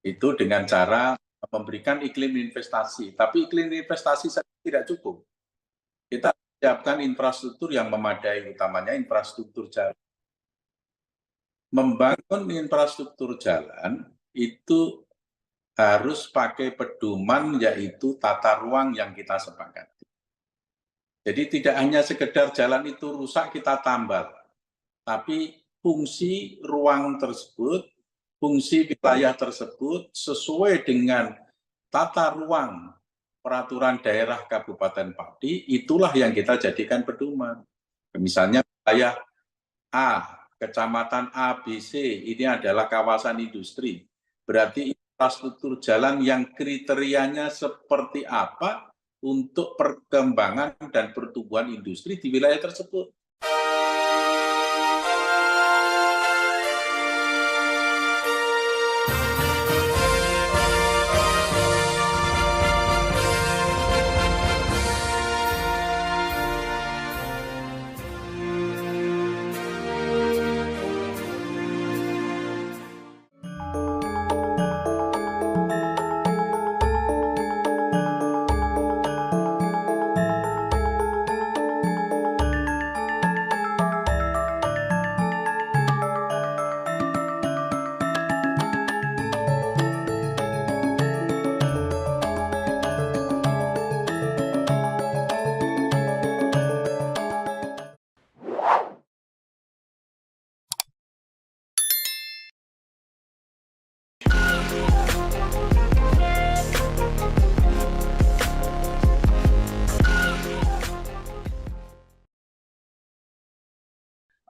Itu dengan cara memberikan iklim investasi. Tapi iklim investasi saja tidak cukup. Kita siapkan infrastruktur yang memadai, utamanya infrastruktur jalan. Membangun infrastruktur jalan itu harus pakai pedoman, yaitu tata ruang yang kita sepakati. Jadi tidak hanya sekedar jalan itu rusak kita tambal, tapi fungsi ruang tersebut, fungsi wilayah tersebut sesuai dengan tata ruang peraturan daerah Kabupaten Pati, itulah yang kita jadikan pedoman. Misalnya wilayah A, kecamatan A, B, C, ini adalah kawasan industri. Berarti infrastruktur jalan yang kriterianya seperti apa untuk perkembangan dan pertumbuhan industri di wilayah tersebut.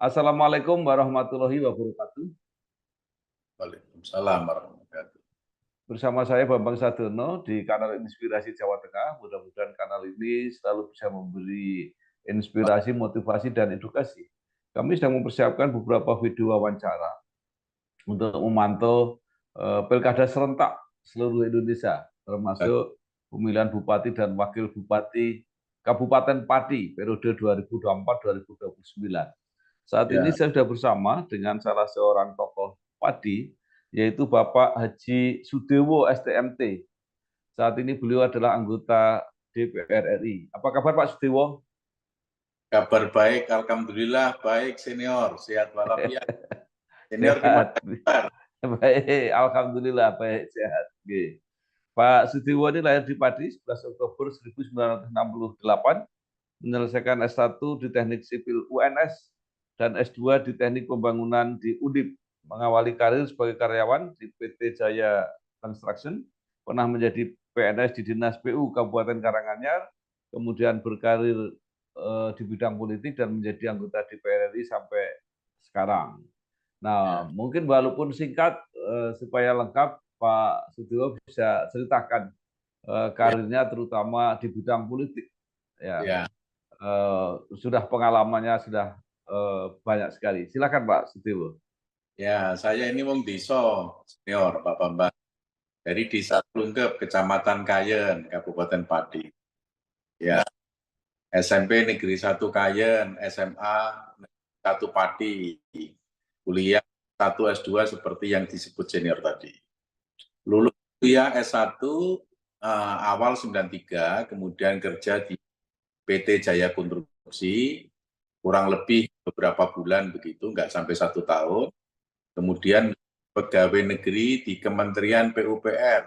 Assalamualaikum warahmatullahi wabarakatuh. Waalaikumsalam warahmatullahi wabarakatuh. Bersama saya Bambang Sadiono di kanal Inspirasi Jawa Tengah. Mudah-mudahan kanal ini selalu bisa memberi inspirasi, motivasi, dan edukasi. Kami sedang mempersiapkan beberapa video wawancara untuk memantau pilkada serentak seluruh Indonesia, termasuk pemilihan Bupati dan Wakil Bupati Kabupaten Pati periode 2024-2029. Saat ini saya sudah bersama dengan salah seorang tokoh Padi, yaitu Bapak Haji Sudewo STMT. Saat ini beliau adalah anggota DPR RI. Apa kabar Pak Sudewo? Kabar baik, alhamdulillah baik senior, sehat walafiat. Senior Sehat. gimana? Baik, alhamdulillah baik sehat. Oke. Pak Sudewo ini lahir di Padi 11 Oktober 1968, menyelesaikan S1 di Teknik Sipil UNS dan S2 di Teknik Pembangunan di UNDIP. Mengawali karir sebagai karyawan di PT Jaya Construction, pernah menjadi PNS di Dinas PU Kabupaten Karanganyar, kemudian berkarir di bidang politik dan menjadi anggota DPR RI sampai sekarang. Nah, mungkin walaupun singkat, supaya lengkap, Pak Sudewo bisa ceritakan karirnya terutama di bidang politik. Ya. Sudah pengalamannya sudah banyak sekali. Silakan Pak Sudewo. Ya, saya ini wong desa, senior Pak Bambang. Dari Desa Plungkep, Kecamatan Kayen, Kabupaten Pati. Ya, SMP Negeri 1 Kayen, SMA Negeri 1 Pati, kuliah 1 S2 seperti yang disebut senior tadi. Lulus kuliah S1 awal 93, kemudian kerja di PT Jaya Konstruksi, kurang lebih beberapa bulan begitu, nggak sampai 1 tahun. Kemudian pegawai negeri di Kementerian PUPR,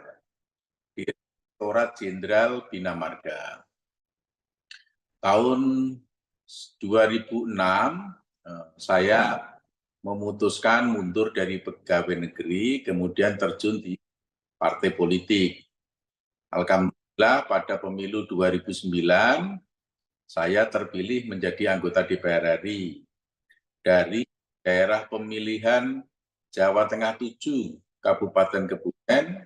Direktorat Jenderal Bina Marga. Tahun 2006, saya memutuskan mundur dari pegawai negeri, kemudian terjun di partai politik. Alhamdulillah pada pemilu 2009, saya terpilih menjadi anggota DPR RI dari daerah pemilihan Jawa Tengah 7, Kabupaten Kebumen,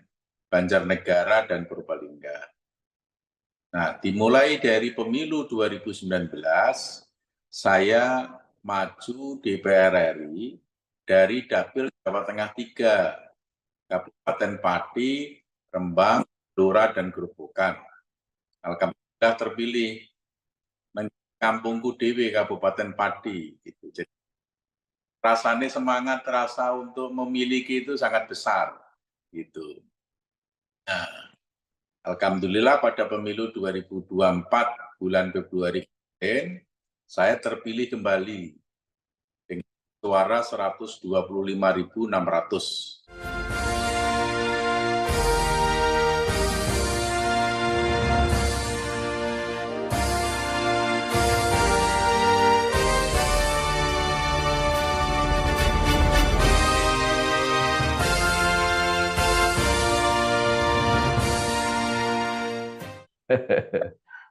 Banjarnegara, dan Purbalingga. Nah, dimulai dari pemilu 2019, saya maju DPR RI dari Dapil Jawa Tengah 3, Kabupaten Pati, Rembang, Blora, dan Grobogan. Alhamdulillah terpilih Kampungku Dewi, Kabupaten Pati. Gitu. Jadi rasanya semangat rasa untuk memiliki itu sangat besar. gitu. Nah, alhamdulillah pada pemilu 2024 bulan Februari kemarin, saya terpilih kembali dengan suara 125.600.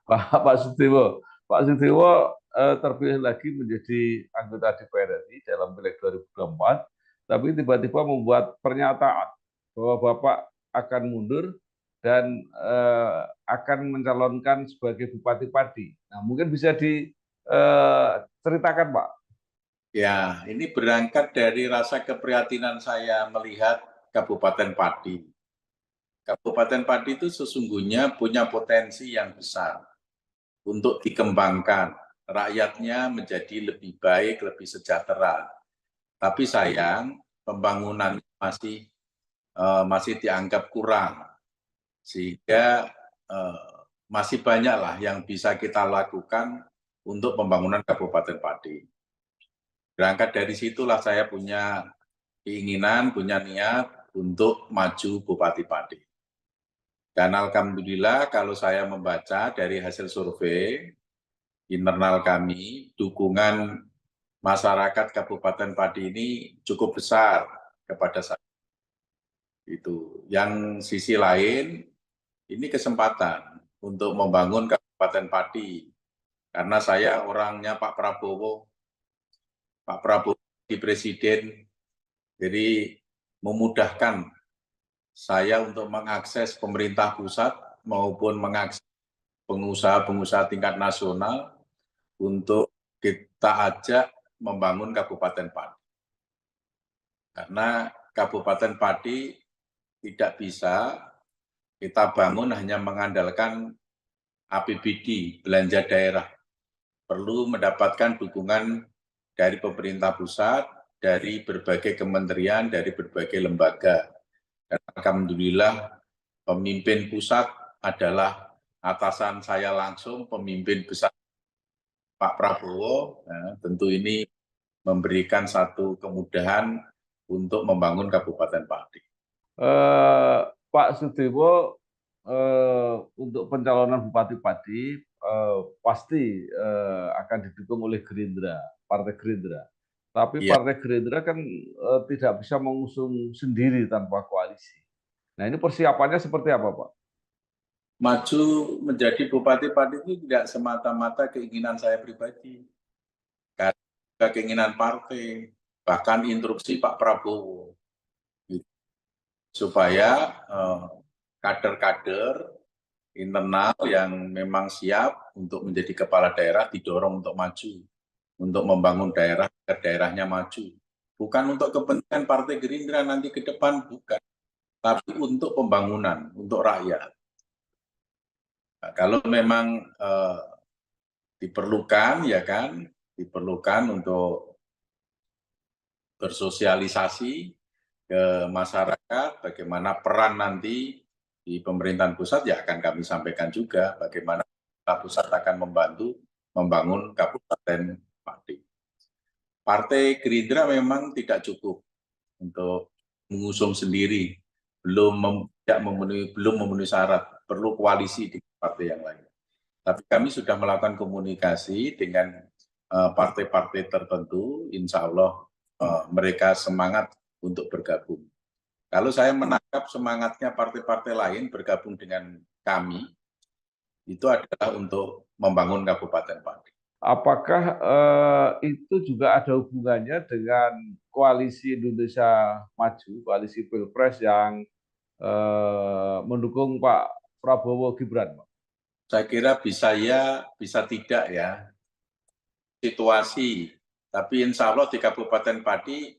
Pak Sutiwo, terpilih lagi menjadi anggota DPR RI dalam Pileg 2024, tapi tiba-tiba membuat pernyataan bahwa Bapak akan mundur dan akan mencalonkan sebagai Bupati Pati. Nah, mungkin bisa diceritakan, Pak. Ya, ini berangkat dari rasa keprihatinan saya melihat Kabupaten Pati. Kabupaten Pati itu sesungguhnya punya potensi yang besar untuk dikembangkan, rakyatnya menjadi lebih baik, lebih sejahtera. Tapi sayang, pembangunan masih dianggap kurang, sehingga masih banyaklah yang bisa kita lakukan untuk pembangunan Kabupaten Pati. Berangkat dari situlah saya punya keinginan, punya niat untuk maju Bupati Pati. Dan alhamdulillah kalau saya membaca dari hasil survei internal kami, dukungan masyarakat Kabupaten Pati ini cukup besar kepada saya. Itu. Yang sisi lain, ini kesempatan untuk membangun Kabupaten Pati. Karena saya orangnya Pak Prabowo di presiden, jadi memudahkan saya untuk mengakses pemerintah pusat maupun mengakses pengusaha-pengusaha tingkat nasional untuk kita ajak membangun Kabupaten Pati. Karena Kabupaten Pati tidak bisa kita bangun hanya mengandalkan APBD, belanja daerah. Perlu mendapatkan dukungan dari pemerintah pusat, dari berbagai kementerian, dari berbagai lembaga. Dan alhamdulillah pemimpin pusat adalah atasan saya langsung, pemimpin besar Pak Prabowo. Nah, tentu ini memberikan satu kemudahan untuk membangun Kabupaten Pati. Pak Sutiwo, untuk pencalonan Bupati Pati pasti akan didukung oleh Gerindra, Partai Gerindra. Tapi Ya. Partai Gerindra kan tidak bisa mengusung sendiri tanpa koalisi. Nah, ini persiapannya seperti apa, Pak? Maju menjadi Bupati Pati itu tidak semata-mata keinginan saya pribadi. Karena keinginan partai, bahkan instruksi Pak Prabowo. Supaya kader-kader internal yang memang siap untuk menjadi kepala daerah didorong untuk maju, untuk membangun daerah agar daerahnya maju. Bukan untuk kepentingan Partai Gerindra nanti ke depan, bukan. Tapi untuk pembangunan, untuk rakyat. Nah, kalau memang diperlukan, ya kan, diperlukan untuk bersosialisasi ke masyarakat, bagaimana peran nanti di pemerintahan pusat, ya akan kami sampaikan juga bagaimana pusat akan membantu membangun Kabupaten Pati. Partai Gerindra memang tidak cukup untuk mengusung sendiri, belum memenuhi syarat, perlu koalisi di partai yang lain. Tapi kami sudah melakukan komunikasi dengan partai-partai tertentu, insya Allah mereka semangat untuk bergabung. Kalau saya menangkap semangatnya partai-partai lain bergabung dengan kami, itu adalah untuk membangun Kabupaten Pati. Apakah itu juga ada hubungannya dengan koalisi Indonesia Maju, koalisi Pilpres yang mendukung Pak Prabowo Gibran, Pak? Saya kira bisa ya, bisa tidak ya, situasi. Tapi insya Allah di Kabupaten Pati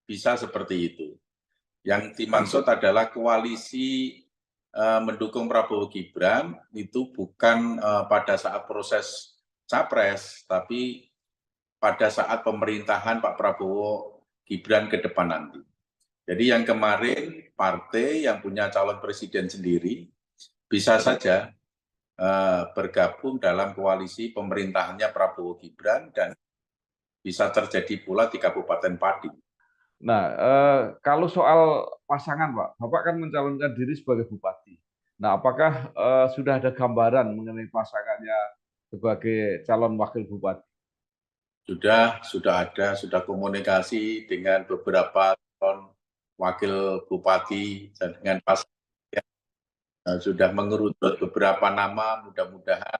bisa seperti itu. Yang dimaksud adalah koalisi mendukung Prabowo Gibran itu bukan pada saat proses capres, tapi pada saat pemerintahan Pak Prabowo Gibran ke depan nanti. Jadi yang kemarin partai yang punya calon presiden sendiri bisa saja bergabung dalam koalisi pemerintahannya Prabowo Gibran dan bisa terjadi pula di Kabupaten Pati. Nah, kalau soal pasangan, Pak, Bapak kan mencalonkan diri sebagai bupati. Nah, apakah sudah ada gambaran mengenai pasangannya sebagai calon wakil bupati? Sudah ada, sudah komunikasi dengan beberapa calon wakil bupati dan dengan pasangan sudah mengerucut beberapa nama, mudah-mudahan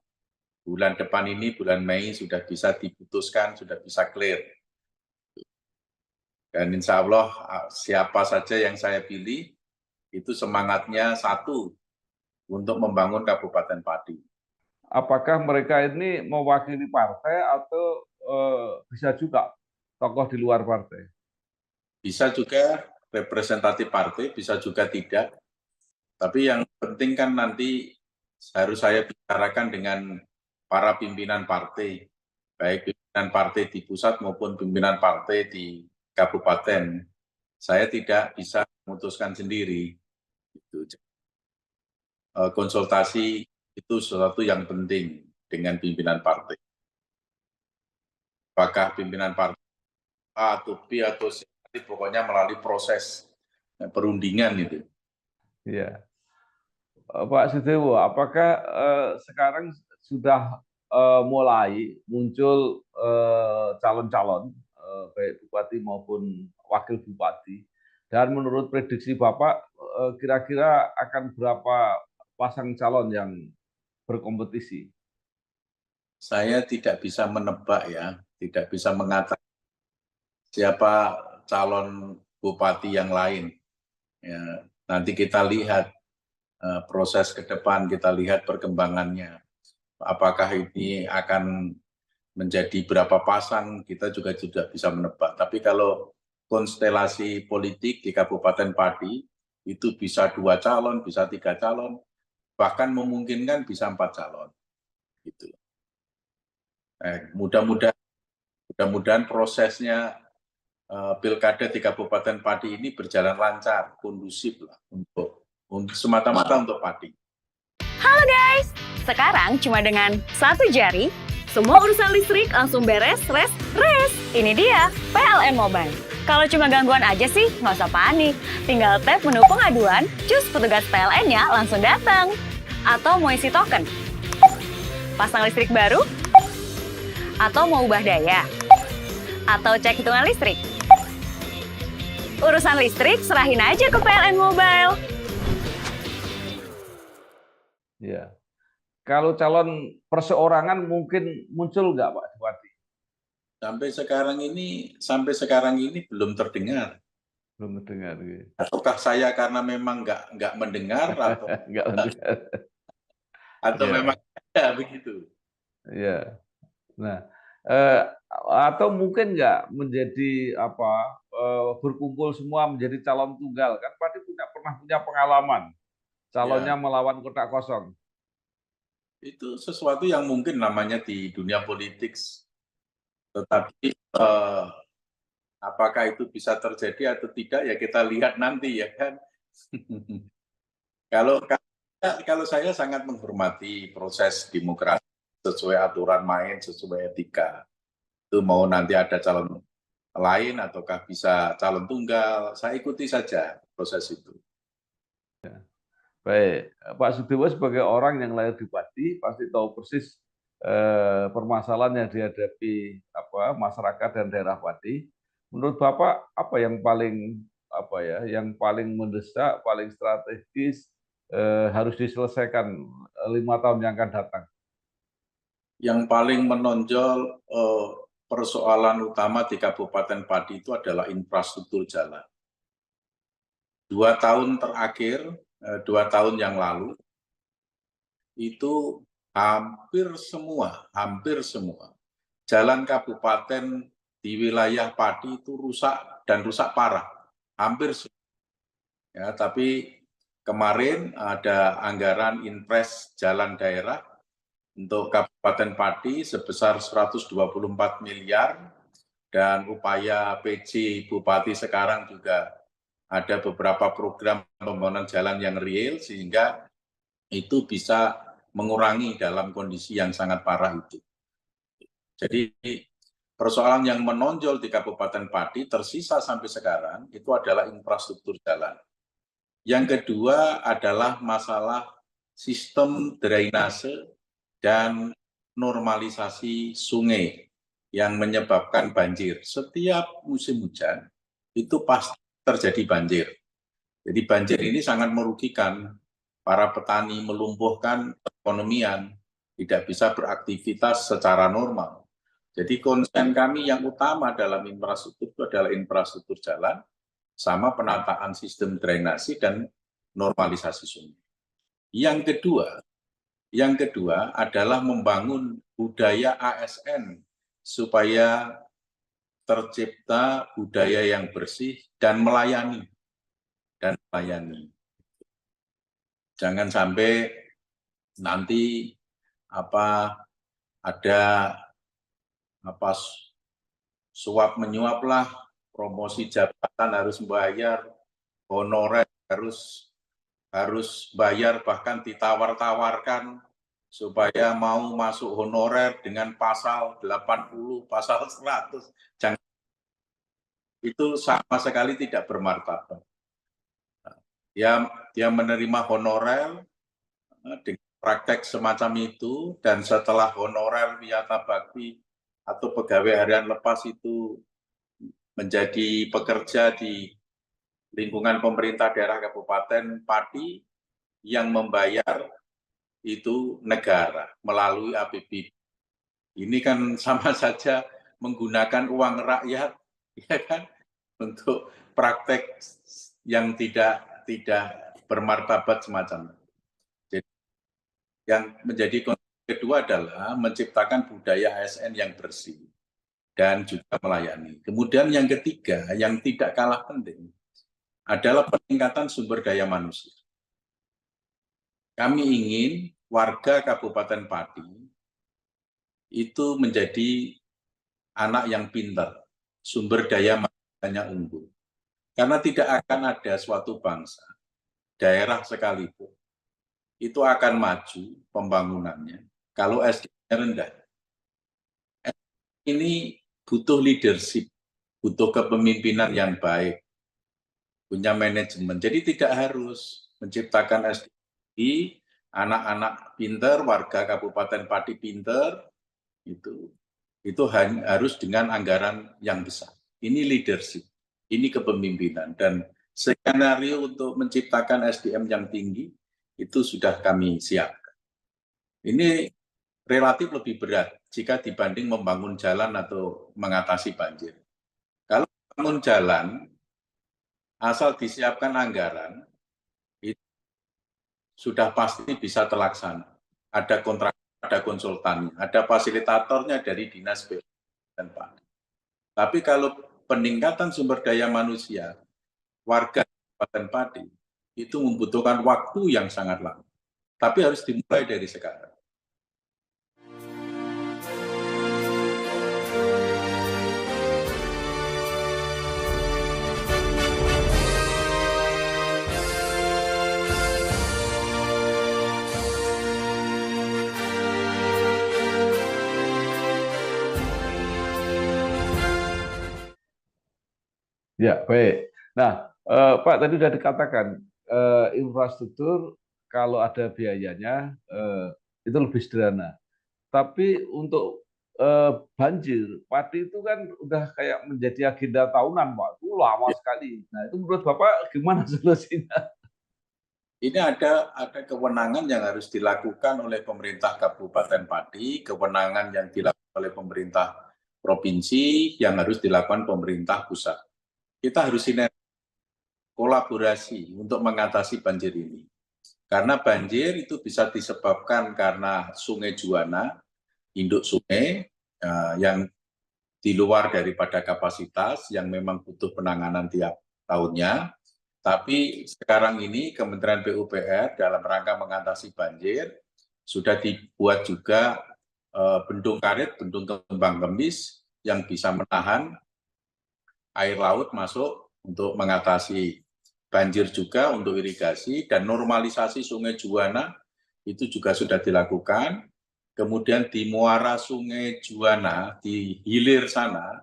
bulan depan ini, bulan Mei sudah bisa diputuskan, sudah bisa clear. Dan insya Allah siapa saja yang saya pilih, itu semangatnya satu, untuk membangun Kabupaten Pati. Apakah mereka ini mewakili partai atau bisa juga tokoh di luar partai? Bisa juga representatif partai, bisa juga tidak. Tapi yang penting kan nanti harus saya bicarakan dengan para pimpinan partai, baik pimpinan partai di pusat maupun pimpinan partai di kabupaten. Saya tidak bisa memutuskan sendiri. Konsultasi itu sesuatu yang penting dengan pimpinan partai. Apakah pimpinan partai A atau B atau C, pokoknya melalui proses perundingan itu. Iya. Pak Sudewo, apakah sekarang sudah mulai muncul calon-calon baik bupati maupun wakil bupati, dan menurut prediksi Bapak kira-kira akan berapa pasang calon yang berkompetisi? Saya tidak bisa menebak ya, tidak bisa mengatakan siapa calon bupati yang lain. Ya, nanti kita lihat proses ke depan, kita lihat perkembangannya. Apakah ini akan menjadi berapa pasang, kita juga tidak bisa menebak. Tapi kalau konstelasi politik di Kabupaten Pati, itu bisa 2 calon, bisa 3 calon, bahkan memungkinkan bisa 4 calon. Gitu. Mudah-mudahan prosesnya pilkada di Kabupaten Pati ini berjalan lancar, kondusif lah untuk semata-mata untuk Pati. Halo guys, sekarang cuma dengan satu jari, semua urusan listrik langsung beres, res. Ini dia, PLN Mobile. Kalau cuma gangguan aja sih, nggak usah panik. Tinggal tap menu pengaduan, cus petugas PLN-nya langsung datang. Atau mau isi token, pasang listrik baru, atau mau ubah daya, atau cek hitungan listrik. Urusan listrik serahin aja ke PLN Mobile. Ya. Kalau calon perseorangan mungkin muncul nggak Pak Bupati? Sampai sekarang ini belum terdengar. Belum terdengar. Gitu. Ataukah saya karena memang nggak mendengar atau nggak mendengar. atau memang ya begitu. Ya. Nah, atau mungkin nggak menjadi berkumpul semua menjadi calon tunggal, kan Pati pernah punya pengalaman calonnya melawan kotak kosong. Itu sesuatu yang mungkin namanya di dunia politik, tetapi apakah itu bisa terjadi atau tidak ya kita lihat nanti ya kan. Kalau saya sangat menghormati proses demokrasi sesuai aturan main, sesuai etika. Itu mau nanti ada calon lain ataukah bisa calon tunggal, saya ikuti saja proses itu. Baik, Pak Sudewo sebagai orang yang lahir di Pati pasti tahu persis permasalahan yang dihadapi masyarakat dan daerah Pati. Menurut Bapak apa yang paling mendesak, paling strategis harus diselesaikan 5 tahun yang akan datang? Yang paling menonjol persoalan utama di Kabupaten Pati itu adalah infrastruktur jalan. 2 tahun terakhir, 2 tahun yang lalu, itu hampir semua jalan kabupaten di wilayah Pati itu rusak dan rusak parah, hampir semua. Ya, tapi kemarin ada anggaran impres jalan daerah untuk Kabupaten Pati sebesar 124 miliar dan upaya PJ Bupati sekarang juga ada beberapa program pembangunan jalan yang real sehingga itu bisa mengurangi dalam kondisi yang sangat parah itu. Jadi persoalan yang menonjol di Kabupaten Pati tersisa sampai sekarang itu adalah infrastruktur jalan. Yang kedua adalah masalah sistem drainase dan normalisasi sungai yang menyebabkan banjir. Setiap musim hujan itu pasti terjadi banjir. Jadi banjir ini sangat merugikan para petani, melumpuhkan perekonomian, tidak bisa beraktivitas secara normal. Jadi konsen kami yang utama dalam infrastruktur itu adalah infrastruktur jalan, sama penataan sistem drainasi dan normalisasi sungai. Yang kedua adalah membangun budaya ASN supaya tercipta budaya yang bersih dan melayani. Jangan sampai nanti ada suap menyuap lah, promosi jabatan harus bayar, honorer harus bayar, bahkan ditawar-tawarkan supaya mau masuk honorer dengan pasal 80, pasal 100. Itu sama sekali tidak bermartabat. Dia menerima honorer dengan praktek semacam itu, dan setelah honorer wiyata bakti atau pegawai harian lepas itu menjadi pekerja di lingkungan pemerintah daerah Kabupaten Pati, yang membayar itu negara melalui APBD. Ini kan sama saja menggunakan uang rakyat, ya kan, untuk praktek yang tidak bermartabat semacam itu. Jadi, yang menjadi konsep kedua adalah menciptakan budaya ASN yang bersih dan juga melayani. Kemudian yang ketiga, yang tidak kalah penting, adalah peningkatan sumber daya manusia. Kami ingin warga Kabupaten Pati itu menjadi anak yang pintar, sumber daya manusianya unggul. Karena tidak akan ada suatu bangsa, daerah sekalipun, itu akan maju pembangunannya kalau SDM-nya rendah. Ini butuh leadership, butuh kepemimpinan yang baik, punya manajemen. Jadi tidak harus menciptakan SDM, anak-anak pintar, warga Kabupaten Pati pintar, itu harus dengan anggaran yang besar. Ini leadership. Ini kepemimpinan, dan skenario untuk menciptakan SDM yang tinggi itu sudah kami siapkan. Ini relatif lebih berat jika dibanding membangun jalan atau mengatasi banjir. Kalau membangun jalan, asal disiapkan anggaran, itu sudah pasti bisa terlaksana. Ada kontrak, ada konsultannya, ada fasilitatornya dari Dinas BUMN dan Pak. Tapi kalau peningkatan sumber daya manusia warga Kabupaten Pati itu membutuhkan waktu yang sangat lama, tapi harus dimulai dari sekarang. Ya, baik. Nah, Pak, tadi sudah dikatakan infrastruktur kalau ada biayanya itu lebih sederhana. Tapi untuk banjir, Pati itu kan udah kayak menjadi agenda tahunan, Pak. Itu lama sekali. Nah, itu menurut Bapak gimana solusinya? Ini ada kewenangan yang harus dilakukan oleh pemerintah Kabupaten Pati, kewenangan yang dilakukan oleh pemerintah provinsi, yang harus dilakukan pemerintah pusat. Kita harus sinergi, kolaborasi untuk mengatasi banjir ini. Karena banjir itu bisa disebabkan karena Sungai Juwana, induk sungai yang di luar daripada kapasitas, yang memang butuh penanganan tiap tahunnya. Tapi sekarang ini Kementerian PUPR dalam rangka mengatasi banjir sudah dibuat juga bendung karet, bendung kembang kempis yang bisa menahan air laut masuk untuk mengatasi banjir juga untuk irigasi, dan normalisasi Sungai Juwana itu juga sudah dilakukan. Kemudian di muara Sungai Juwana, di hilir sana,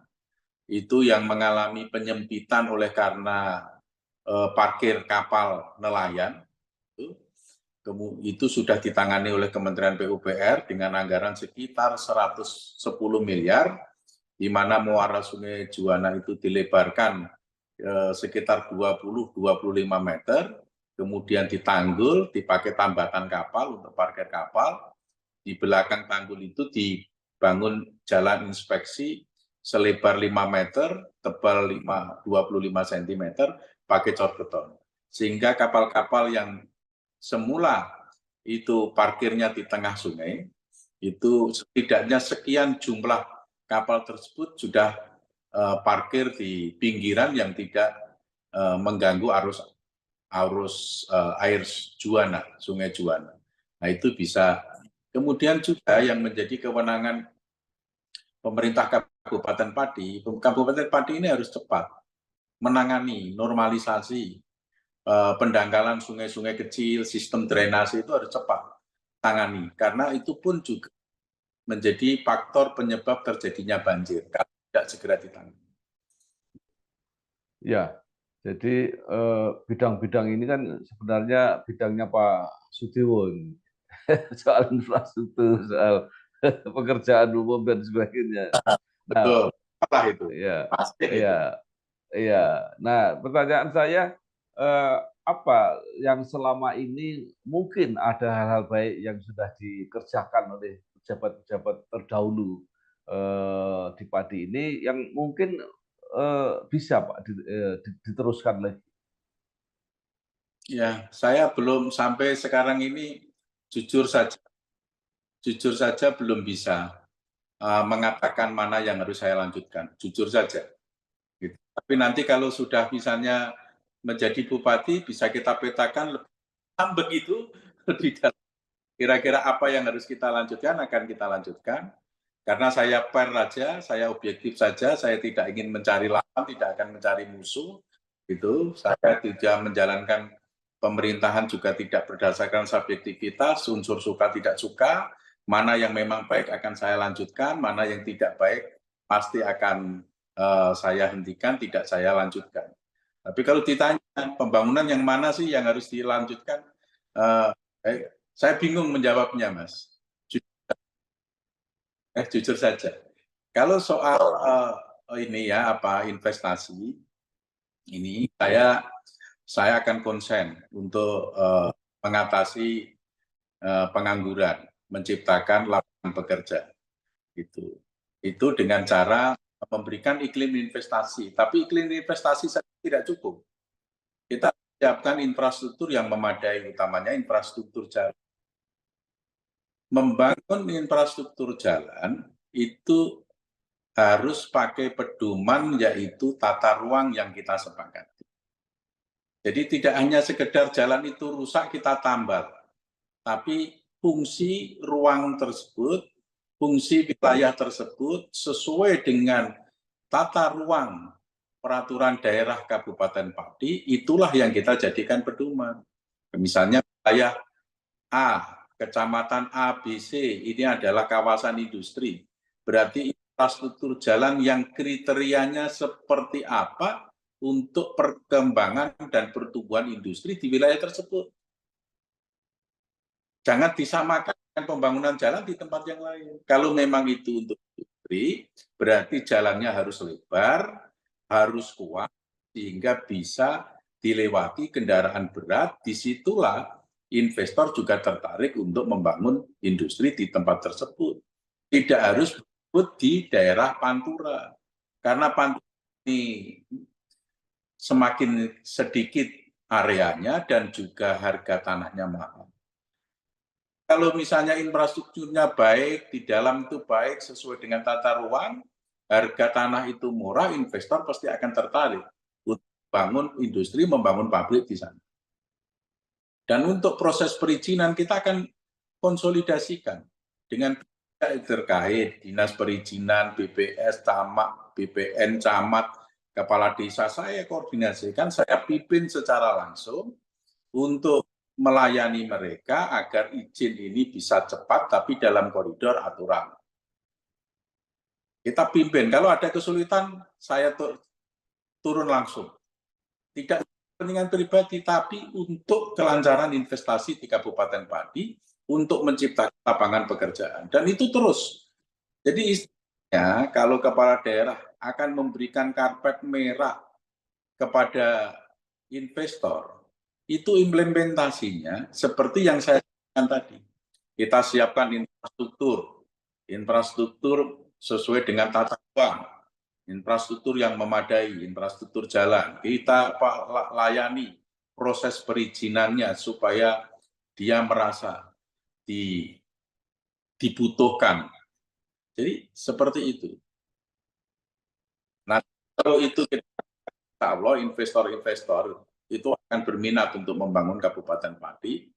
itu yang mengalami penyempitan oleh karena parkir kapal nelayan, itu sudah ditangani oleh Kementerian PUPR dengan anggaran sekitar 110 miliar, di mana muara Sungai Juwana itu dilebarkan sekitar 20-25 meter, kemudian ditanggul, dipakai tambatan kapal untuk parkir kapal. Di belakang tanggul itu dibangun jalan inspeksi selebar 5 meter, tebal 25 cm, pakai cor beton. Sehingga kapal-kapal yang semula itu parkirnya di tengah sungai, itu setidaknya sekian jumlah kapal tersebut sudah parkir di pinggiran yang tidak mengganggu arus air Juwana, Sungai Juwana. Nah itu bisa. Kemudian juga yang menjadi kewenangan pemerintah Kabupaten Pati ini harus cepat menangani normalisasi pendangkalan sungai-sungai kecil, sistem drainase itu harus cepat tangani, karena itu pun juga menjadi faktor penyebab terjadinya banjir kalau tidak segera ditangani. Ya, jadi bidang-bidang ini kan sebenarnya bidangnya Pak Sutiwo. Soal infrastruktur, soal pekerjaan umum dan sebagainya. Betul, apa itu? Ya, pasti iya. Nah, pertanyaan saya, apa yang selama ini mungkin ada hal-hal baik yang sudah dikerjakan oleh pejabat-pejabat terdahulu di Padi ini yang mungkin bisa Pak diteruskan lagi? Ya, saya belum sampai sekarang ini jujur saja belum bisa mengatakan mana yang harus saya lanjutkan, jujur saja. Gitu. Tapi nanti kalau sudah misalnya menjadi bupati, bisa kita petakan begitu kira-kira apa yang harus kita lanjutkan, akan kita lanjutkan. Karena saya fair saja, saya objektif saja, saya tidak ingin mencari lawan, tidak akan mencari musuh. Gitu. Saya tidak menjalankan pemerintahan juga tidak berdasarkan subjektivitas, unsur suka tidak suka, mana yang memang baik akan saya lanjutkan, mana yang tidak baik pasti akan saya hentikan, tidak saya lanjutkan. Tapi kalau ditanya pembangunan yang mana sih yang harus dilanjutkan, saya bingung menjawabnya, Mas. Jujur saja. Kalau soal ini ya investasi, ini saya akan konsen untuk mengatasi pengangguran, menciptakan lapangan pekerja. Itu dengan cara memberikan iklim investasi. Tapi iklim investasi saja tidak cukup. Kita siapkan infrastruktur yang memadai, utamanya infrastruktur jalan. Membangun infrastruktur jalan itu harus pakai pedoman, yaitu tata ruang yang kita sepakati. Jadi tidak hanya sekedar jalan itu rusak kita tambal, tapi fungsi ruang tersebut, fungsi wilayah tersebut sesuai dengan tata ruang peraturan daerah Kabupaten Pati, itulah yang kita jadikan pedoman. Misalnya wilayah A, kecamatan A, B, C, ini adalah kawasan industri. Berarti infrastruktur jalan yang kriterianya seperti apa untuk perkembangan dan pertumbuhan industri di wilayah tersebut. Jangan disamakan dengan pembangunan jalan di tempat yang lain. Kalau memang itu untuk industri, berarti jalannya harus lebar, harus kuat, sehingga bisa dilewati kendaraan berat. Disitulah investor juga tertarik untuk membangun industri di tempat tersebut. Tidak harus di daerah Pantura. Karena Pantura ini semakin sedikit areanya dan juga harga tanahnya mahal. Kalau misalnya infrastrukturnya baik, di dalam itu baik, sesuai dengan tata ruang, harga tanah itu murah, investor pasti akan tertarik untuk bangun industri, membangun pabrik di sana. Dan untuk proses perizinan kita akan konsolidasikan dengan pihak terkait, Dinas Perizinan, BPS, Camat, BPN, Camat, kepala desa saya koordinasikan, saya pimpin secara langsung untuk melayani mereka agar izin ini bisa cepat tapi dalam koridor aturan. Kita pimpin, kalau ada kesulitan saya turun langsung. Tidak kepentingan pribadi, tapi untuk kelancaran investasi di Kabupaten Pati untuk menciptakan lapangan pekerjaan. Dan itu terus. Jadi istilahnya kalau kepala daerah akan memberikan karpet merah kepada investor, itu implementasinya seperti yang saya katakan tadi. Kita siapkan infrastruktur sesuai dengan tata ruang, infrastruktur yang memadai, infrastruktur jalan. Kita layani proses perizinannya supaya dia merasa dibutuhkan. Jadi seperti itu. Nah, kalau itu insya Allah investor-investor itu akan berminat untuk membangun Kabupaten Pati,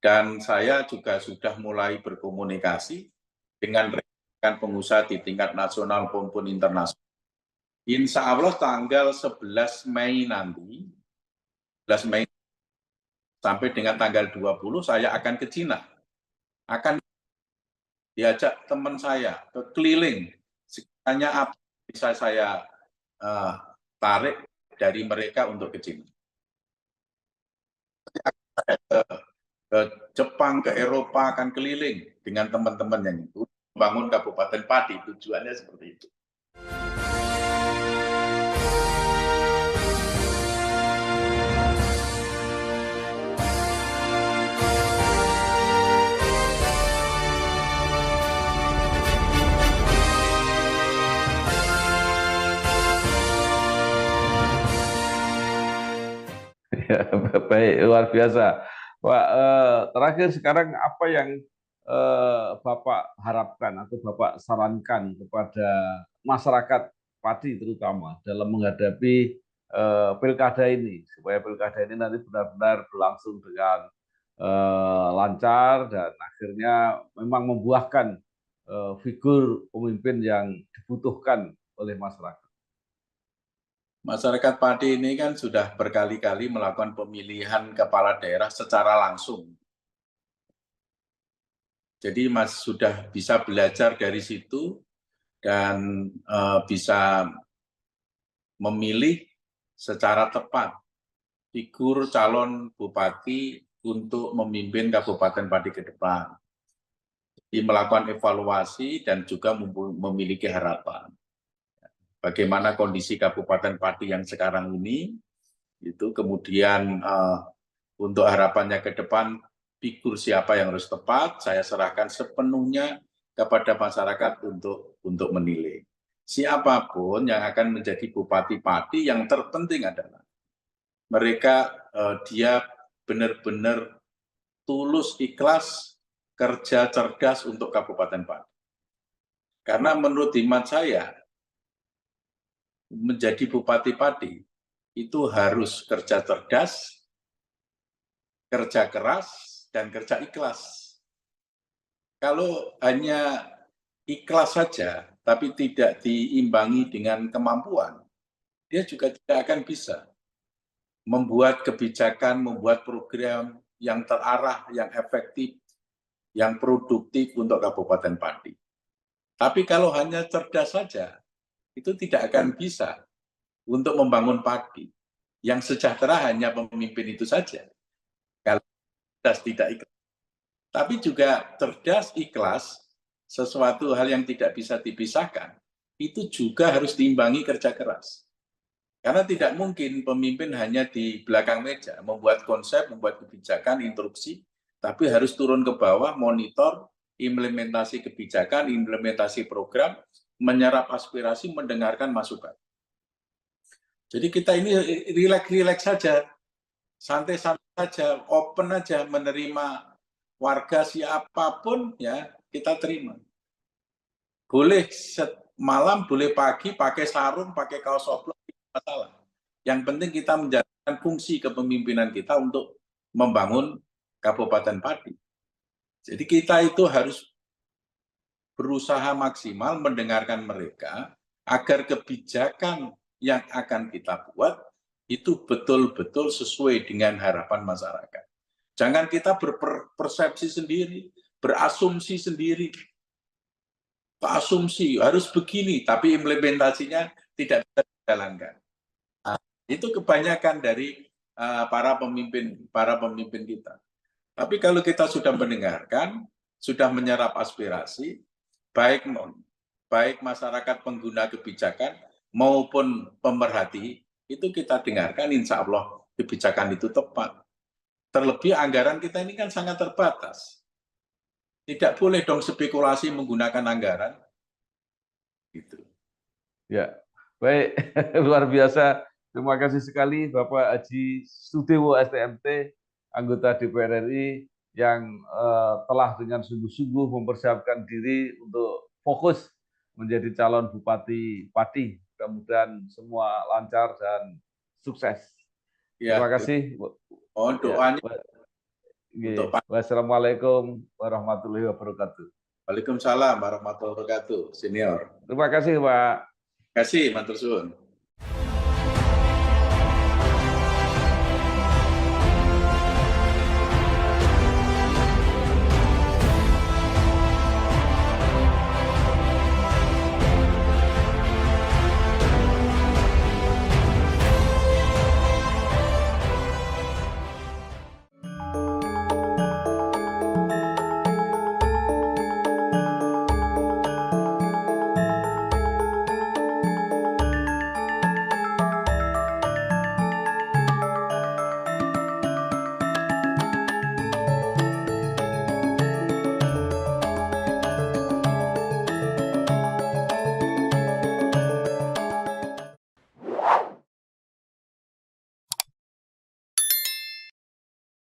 dan saya juga sudah mulai berkomunikasi dengan rekan pengusaha di tingkat nasional maupun internasional. Insya Allah tanggal 11 Mei nanti, 11 Mei sampai dengan tanggal 20 saya akan ke Cina. Akan diajak teman saya ke keliling, sekiranya apa bisa saya tarik dari mereka untuk ke Cina. Ke Jepang, ke Eropa, akan keliling dengan teman-teman yang itu, membangun Kabupaten Pati, tujuannya seperti itu. Ya, baik, luar biasa. Pak, terakhir sekarang apa yang Bapak harapkan atau Bapak sarankan kepada masyarakat Pati terutama dalam menghadapi pilkada ini, supaya pilkada ini nanti benar-benar berlangsung dengan lancar dan akhirnya memang membuahkan figur pemimpin yang dibutuhkan oleh masyarakat. Masyarakat Pati ini kan sudah berkali-kali melakukan pemilihan kepala daerah secara langsung. Jadi Mas sudah bisa belajar dari situ dan bisa memilih secara tepat figur calon bupati untuk memimpin Kabupaten Pati ke depan. Jadi melakukan evaluasi dan juga memiliki harapan. Bagaimana kondisi Kabupaten Pati yang sekarang ini, itu kemudian untuk harapannya ke depan, figur siapa yang harus tepat, saya serahkan sepenuhnya kepada masyarakat untuk menilai. Siapapun yang akan menjadi Bupati Pati, yang terpenting adalah mereka dia benar-benar tulus, ikhlas, kerja cerdas untuk Kabupaten Pati. Karena menurut iman saya, menjadi Bupati Pati itu harus kerja cerdas, kerja keras, dan kerja ikhlas. Kalau hanya ikhlas saja, tapi tidak diimbangi dengan kemampuan, dia juga tidak akan bisa membuat kebijakan, membuat program yang terarah, yang efektif, yang produktif untuk Kabupaten Pati. Tapi kalau hanya cerdas saja, itu tidak akan bisa untuk membangun Pati. Yang sejahtera hanya pemimpin itu saja. Kalau cerdas tidak ikhlas. Tapi juga cerdas ikhlas, sesuatu hal yang tidak bisa dipisahkan, itu juga harus diimbangi kerja keras. Karena tidak mungkin pemimpin hanya di belakang meja, membuat konsep, membuat kebijakan, instruksi, tapi harus turun ke bawah, monitor, implementasi kebijakan, implementasi program, menyerap aspirasi, mendengarkan masukan. Jadi kita ini rileks-rileks saja, santai-santai saja, open aja, menerima warga siapapun ya kita terima. Boleh malam, boleh pagi, pakai sarung, pakai kaos oblong, tidak masalah. Yang penting kita menjalankan fungsi kepemimpinan kita untuk membangun Kabupaten Pati. Jadi kita itu harus berusaha maksimal mendengarkan mereka agar kebijakan yang akan kita buat itu betul-betul sesuai dengan harapan masyarakat. Jangan kita berpersepsi sendiri, berasumsi sendiri. Asumsi harus begini, tapi implementasinya tidak bisa dijalankan. Nah, itu kebanyakan dari para pemimpin kita. Tapi kalau kita sudah mendengarkan, sudah menyerap aspirasi, baik masyarakat pengguna kebijakan maupun pemerhati, itu kita dengarkan, insya Allah kebijakan itu tepat. Terlebih anggaran kita ini kan sangat terbatas. Tidak boleh dong spekulasi menggunakan anggaran. Gitu. Ya, baik, luar biasa. Terima kasih sekali Bapak Haji Sudewo STMT, anggota DPR RI yang telah dengan sungguh-sungguh mempersiapkan diri untuk fokus menjadi calon Bupati Pati. Mudah-mudahan semua lancar dan sukses. Ya, terima kasih. Mohon doanya. Wassalamualaikum warahmatullahi wabarakatuh. Waalaikumsalam warahmatullahi wabarakatuh, Senior. Terima kasih, Pak. Terima kasih, matur suwun.